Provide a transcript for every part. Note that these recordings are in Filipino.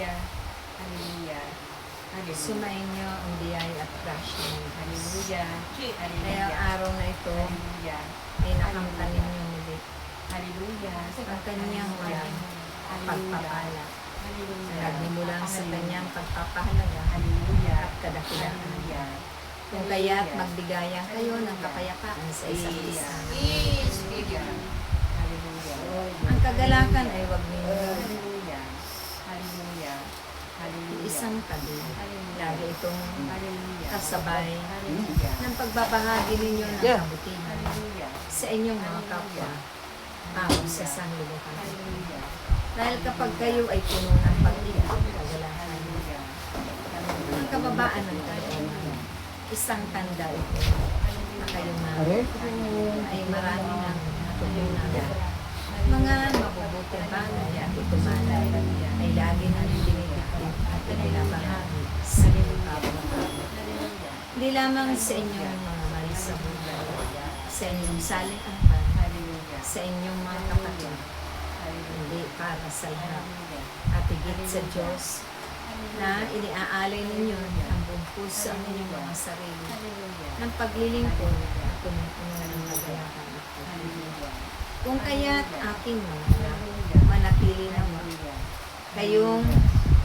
Hallelujah. Hallelujah. Hallelujah. Sumainyo ang biyaya at grasya ng Diyos. Hallelujah. Kaya Hallelujah. araw na ito Hallelujah. ay nakamtan ninyo muli Hallelujah. ang kanyang maraming pagpapala. Hallelujah. Nagnimulang sa kanyang pagpapahalaga Hallelujah. at kadakilaan. Hallelujah. Kung kaya't magbigayan kayo ng kapayapaan sa isa't isa. Hallelujah. Hallelujah. Ang kagalakan ay huwag ninyo Hallelujah. Hallelujah. Hallelujah. isang tabi. Lagi itong Hallelujah. kasabay Hallelujah. ng pagbabahagi ninyo ng kabutihan Hallelujah. sa inyong mga kapwa tao sa sanlibutan. Hallelujah. Dahil kapag kayo ay puno ng pag-ibig at kagalakan, Hallelujah. ang kababaan ng kailangan, isang tanda ito na kayo na ay marami ng natutunan. Mga mabubuting bagay at itumalay ay lagi na dinidikdik at pinabahagi sa inyong kapwa. Hindi lamang sa inyong mga mali sa buhay, sa inyong salikapan, sa inyong mga kapatid, hindi para sa lahat. At higit sa Diyos na iniaalay ninyo ang buong puso ang inyong mga sarili ng paglilingkod at tumutuno ng kagalakan at pag-ibig. Kung kaya't aking mga anak, manatili naman kayong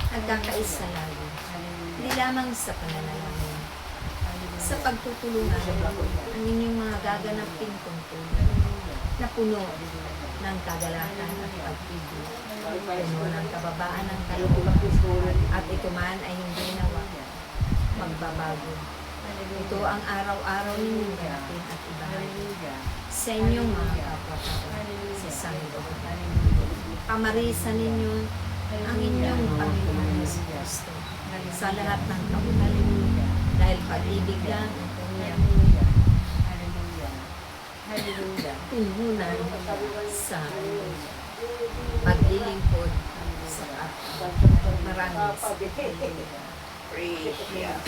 nagkakaisa lagi, hindi lamang sa pananalangin, sa pagtutulungan ang inyong mga gaganaping tungkol na puno ng kagalakan at pag-ibig, puno ng kababaan ng kalooban, at ito man ay hindi nawa magbabago. Ito ang araw-araw ninyong ganapin at ibahagi sa inyong mga kapwa-tao sa sanlibutan. Pamarisan ninyo ang inyong Panginoon Yesu Cristo sa lahat ng kabuhayan, dahil pag-ibig lang ang kanyang tunhunan sa paglilingkod sa kapwa. Maraming salamat. Praise God.